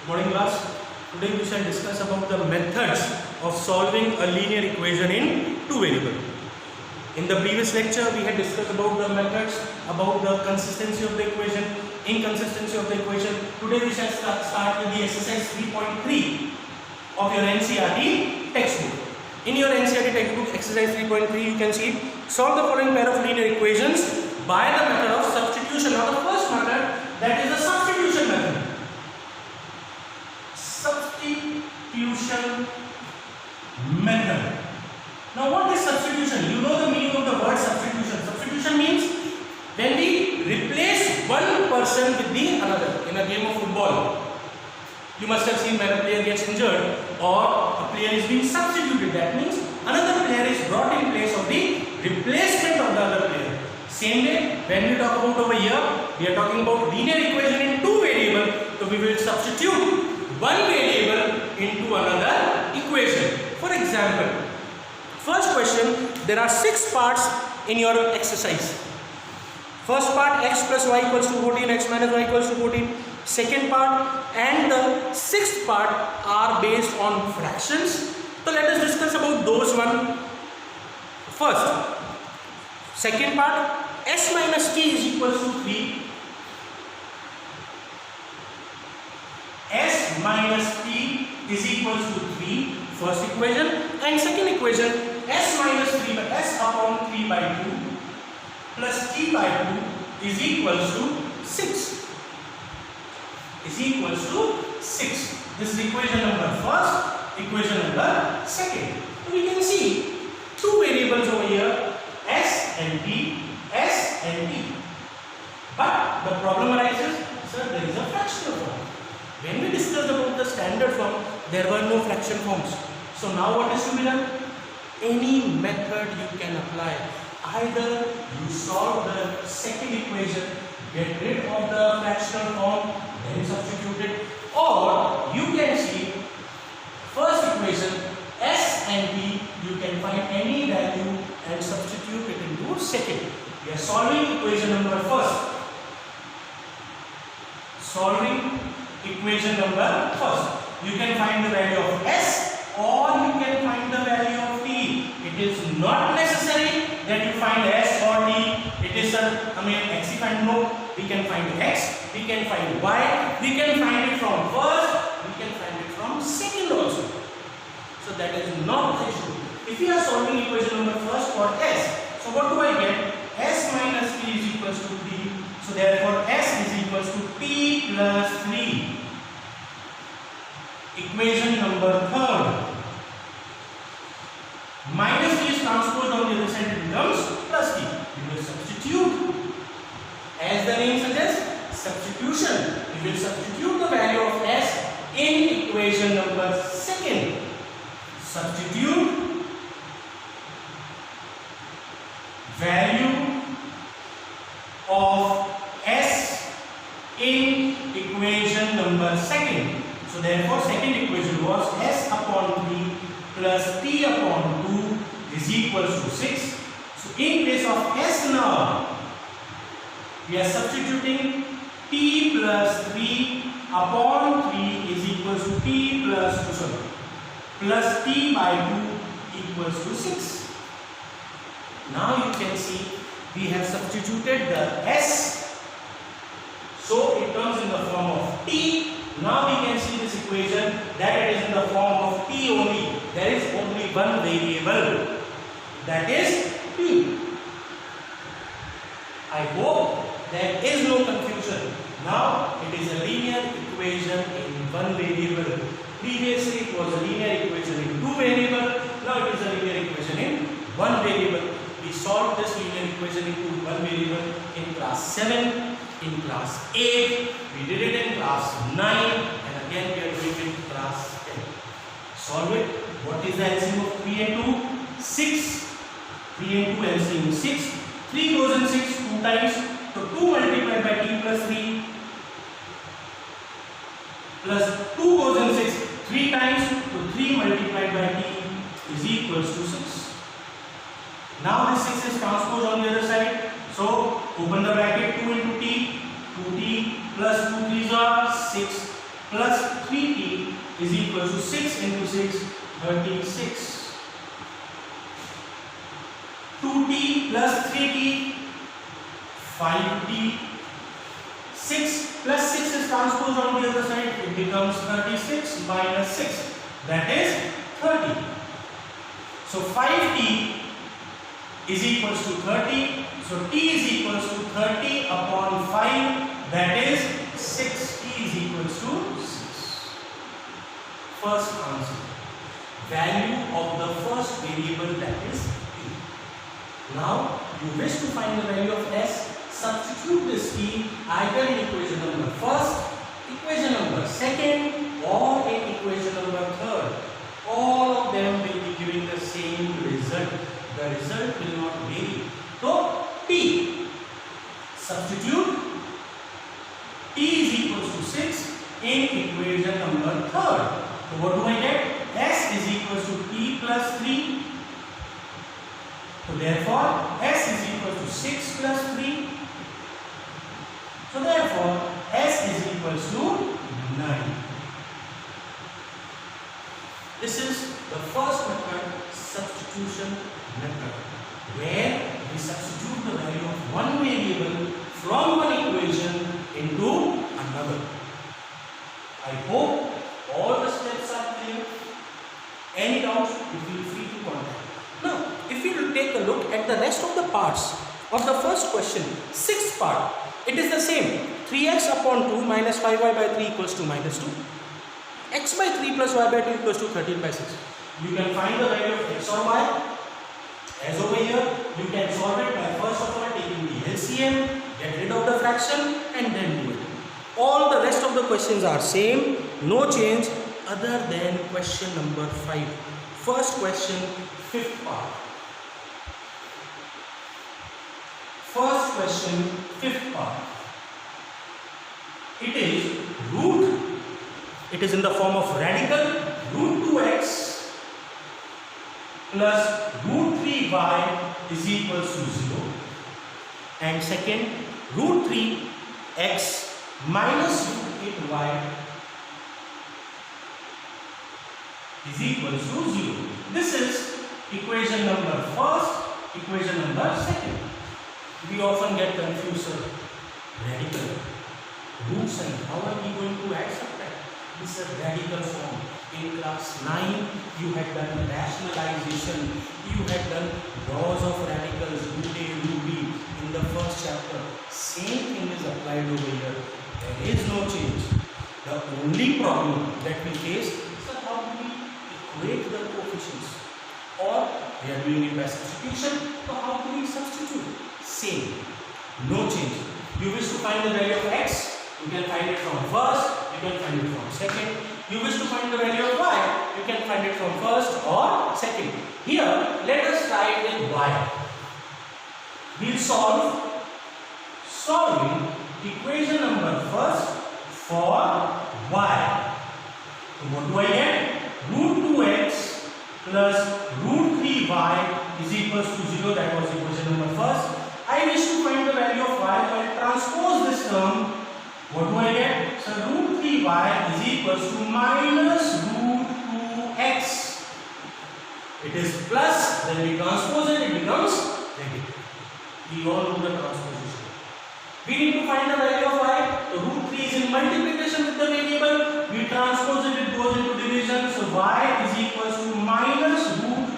Morning class. Today we shall discuss about the methods of solving a linear equation in two variable. In the previous lecture we had discussed about the methods, about the consistency of the equation, inconsistency of the equation. Today we shall start with the exercise 3.3 of your NCERT textbook. In your NCERT textbook exercise 3.3 you can see solve the following pair of linear equations by the method of substitution. Now the first method, that is the substitution method. Substitution method. Now what is substitution? You know the meaning of the word substitution. Substitution means when we replace one person with the another. In a game of football, you must have seen when a player gets injured or a player is being substituted. That means another player is brought in place of the replacement of the other player. Same way, when we talk about over here, we are talking about linear equation in two variable. So we will substitute one variable into another equation. For example, first question, there are 6 parts in your exercise. First part, x plus y equals to 14, x minus y equals to 14. Second part and the sixth part are based on fractions. So let us discuss about those one first. Second part, s minus t is equals to 3. S minus t is equals to 3, first equation, and second equation, s minus 3 by s upon 3 by 2 plus t by 2 is equals to 6. Is equals to 6. This is equation number first, equation number second. So we can see two variables over here, s and t, s and t. But the problem arises, sir, there is a fractional form. When we discussed about the standard form, there were no fraction forms. So now what is to be done? Any method you can apply. Either you solve the second equation, get rid of the fractional form, then substitute it, or you can see first equation s and t, you can find any value and substitute it into second. We are solving equation number first. Solving equation number first. You can find the value of s or you can find the value of t. It is not necessary that you find s or t. It is x if and no. We can find x, we can find y, we can find it from first, we can find it from second also. So that is not the issue. If we are solving equation number first for s, so what do I get? S minus t is equals to 3. So therefore s is equals to t plus 3. Equation number third. Minus t is transposed on the other side, it becomes plus t. We will substitute. As the name suggests, substitution. We will substitute the value of s in equation number second. Substitute value of s in equation number second. So therefore second equation was s upon 3 plus t upon 2 is equals to 6. So in place of s now, we are substituting t plus 3 upon 3 is equals to t plus t by 2 equals to 6. Now you can see we have substituted the s, so it comes in the form of t. Now we can see this equation that it is in the form of t only. There is only one variable, that is t. I hope there is no confusion. Now it is a linear equation in one variable. Previously it was a linear equation in two variable. Now it is a linear equation in one variable. We solved this linear equation into one variable in class 7, in class 8, we did it in class 9, and again we are doing it in class 10. Solve it. What is the LCM of 3 and 2? 6. 3 and 2 LCM is 6. 3 goes in 6 2 times. So 2 multiplied by t plus 3 plus 2 goes in 6 3 times. So 3 multiplied by t is equals to 6. Now this 6 is transposed on the other side. So open the bracket, 2 into t, 2t plus 2 3s are 6 plus 3t is equal to 6 into 6, 36. 2t plus 3t, 5t. 6 plus 6 is transposed on the other side, it becomes 36 minus 6, that is 30. So 5t is equals to 30, so t is equals to 30 upon 5, that is 6, t is equals to 6. First answer, value of the first variable, that is t. Now you wish to find the value of s. Substitute this t either in equation number first, equation number second, or in equation number third. All of them will be giving the same result. The result will not vary. So t, substitute t is equals to 6 in equation number third. So what do I get? S is equals to t plus 3. So therefore s is equals to 6 plus 3. So therefore s is equals to 9. This is the first method, substitution method, where we substitute the value of one variable from one equation into another. I hope all the steps are clear. Any doubts, you feel free to contact. Now, if we will take a look at the rest of the parts of the first question, sixth part, it is the same. 3x upon 2 minus 5y by 3 equals to minus 2. X by 3 plus y by 2 equals to 13 by 6. You can find the value of x or y. As over here, you can solve it by first of all taking the LCM, get rid of the fraction and then do it. All the rest of the questions are same, no change other than question number 5. First question, fifth part. First question, fifth part. It is root, it is in the form of radical root 2x plus root 3y is equals to 0. And second, root 3x minus root 8y is equals to 0. This is equation number first, equation number second. We often get confused, sir. Radical roots and how are we going to add subtract? This is a radical form. In class 9, you had done rationalization. You had done laws of radicals, root A, root B in the first chapter. Same thing is applied over here. There is no change. The only problem that we face is how do we equate the coefficients, or we are doing it by substitution. So how do we substitute? Same, no change. You wish to find the value of x, you can find it from first, you can find it from second. You wish to find the value of y, you can find it from first or second. Here, let us try it with y. We'll solving equation number first for y. So what do I get? Root 2x plus root 3y is equals to 0. That was equation number first. I wish to find the value of y. So I transpose this term. What do I get? So root 3y is equals to minus root 2x. It is plus, then we transpose it, it becomes negative. We all know the transposition. We need to find the value of y. So root 3 is in multiplication with the variable. We transpose it, it goes into division. So y is equals to minus root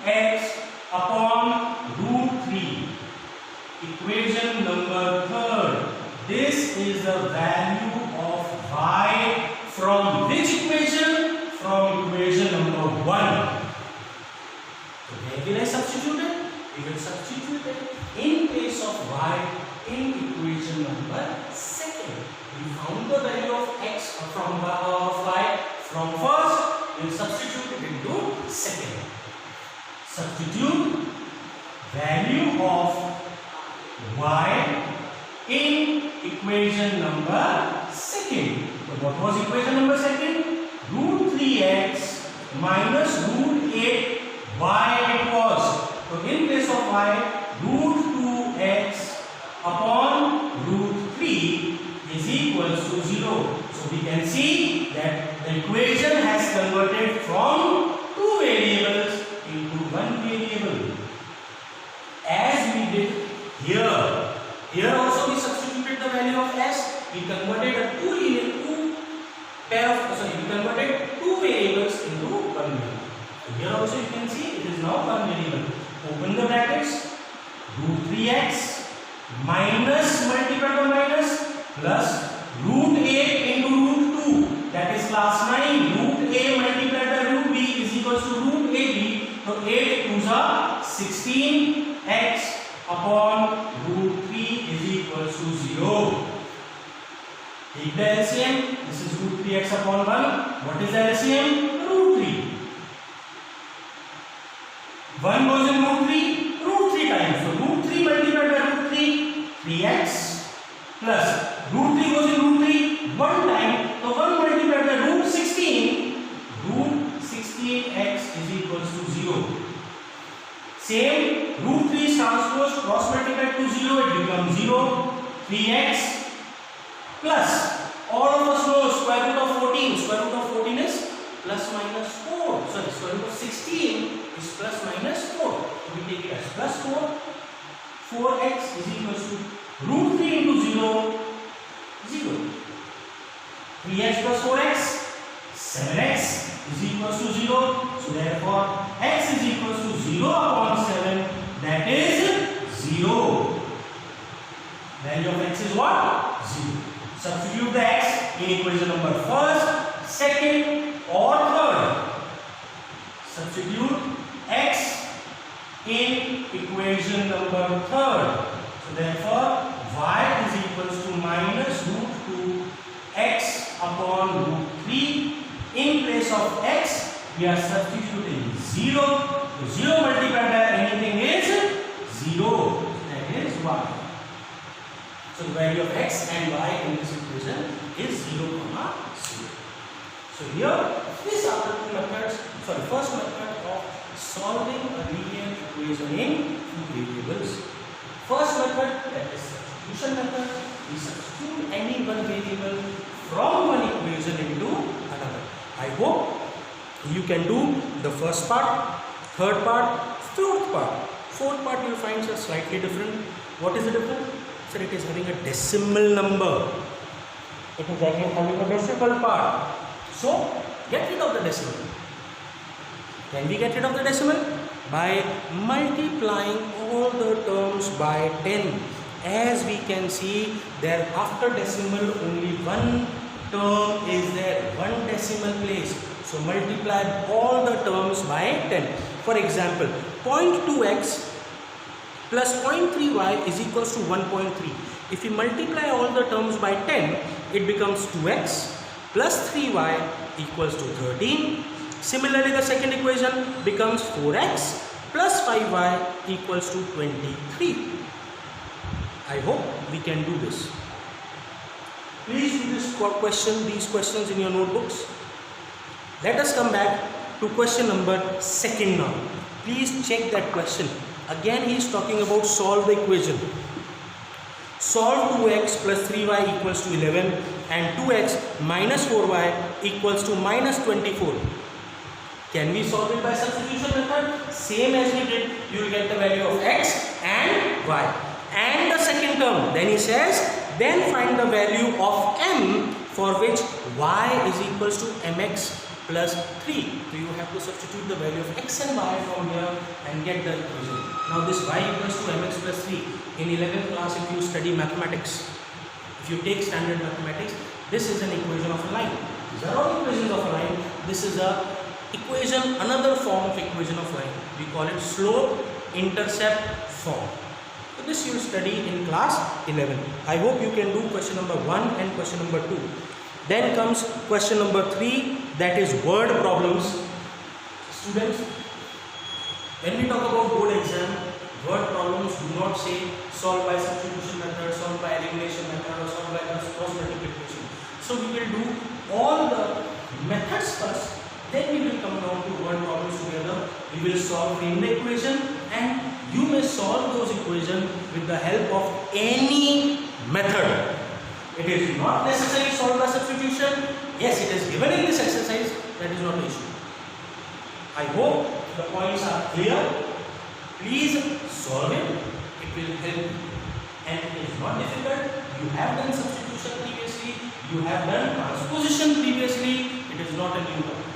2x upon root 3. Equation number third. This is the value of y from which equation? From equation number 1. So where will I substitute it? We will substitute it in place of y in equation number second. We found the value of x from y from first. We will substitute it into second. Substitute value of y in equation number second. So what was equation number second? Root 3x minus root 8y it was. So in place of y, root 2x upon root 3 is equals to 0. So So we can see that the equation has converted from two variables into one variable. As we did here. Here also we substituted the value of s. We converted we converted two variables into one variable. So here also you can see it is now one variable. Open the brackets. Root 3x minus multiplied by minus plus root 8 into root 2. That is class 9. Root a multiplied by root b is equals to root ab. So 8 2s are 16x upon root 3 is equals to 0. Take the LCM. This is root 3x upon 1. What is the LCM? Root 3. 1 goes in root 3 times. So root 3 multiplied by root 3, 3x plus root 3 goes in root 3 one time. So 1 multiplied by root 16, root 16x is equals to 0. Same, root 3 is transposed, cross multiplied to 0, it becomes 0. 3x plus, all of us know square root of 14. Square root of 14 is plus minus 4. Sorry, square root of 16 is plus minus 4. So we take it as plus 4. 4x is equals to root 3 into 0, 0. 3x plus 4x, 7x is equals to 0. So therefore, x is equals to 0 upon 7. That is 0. Value of x is what? 0. Substitute the x in equation number first, second or third. Substitute x in equation number third. So therefore, y is equals to minus root 2 x upon root 3. In place of x, we are substituting 0. So 0 multiplied by anything is 0. That is y. So the value of x and y in this equation is 0, 0. So here, these are the two methods. So the first method of solving a linear equation in two variables. First method, that is substitution method. We substitute any one variable from one equation into another. I hope you can do the first part, third part, fourth part. Fourth part you will find is slightly different. What is the difference? So it is having a decimal number. It is again having a decimal part. So get rid of the decimal. Can we get rid of the decimal? By multiplying all the terms by 10. As we can see, there after decimal only one term is there, one decimal place. So multiply all the terms by 10. For example, 0.2x plus 0.3y is equals to 1.3. If we multiply all the terms by 10, it becomes 2x plus 3y equals to 13. Similarly, the second equation becomes 4x plus 5y equals to 23. I hope we can do this. Please do this question, these questions in your notebooks. Let us come back to question number 2 now. Please check that question. Again, he is talking about solve the equation. Solve 2x plus 3y equals to 11 and 2x minus 4y equals to minus 24. Can we solve it by substitution method? Same as we did, you will get the value of x and y. And the second term, then he says, then find the value of m for which y is equals to mx plus 3. So you have to substitute the value of x and y from here and get the equation. Now this y equals to mx plus 3. In 11th class, if you study mathematics, if you take standard mathematics, this is an equation of a line. These are all equations of a line. This is a equation, another form of equation of line. We call it slope intercept form. So this you will study in class 11. I hope you can do question number 1 and question number 2. Then comes question number 3, that is word problems. Students, when we talk about board exam, word problems do not say solve by substitution method, solve by elimination method or solve by cross multiplication. So we will do all the methods first, then we will come down to word problems together. We will solve in the equation and you may solve those equations with the help of any method. It is not necessary solve by substitution. Yes, it is given in this exercise, that is not an issue. I hope the points are clear. Please solve it, it will help you. And it is not difficult. You have done substitution previously, you have done transposition previously, it is not a new topic.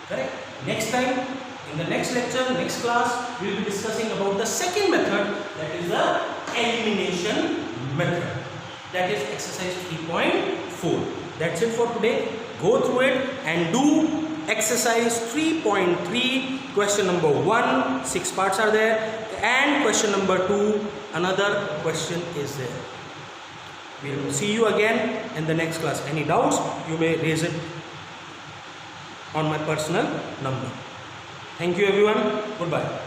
Correct? Next time, in the next lecture, next class, we will be discussing about the second method, that is the elimination method. That is exercise 3.4. That's it for today. Go through it and do exercise 3.3, question number 1, 6 parts are there, and question number 2, another question is there. We will see you again in the next class. Any doubts, you may raise it on my personal number. Thank you everyone. Goodbye.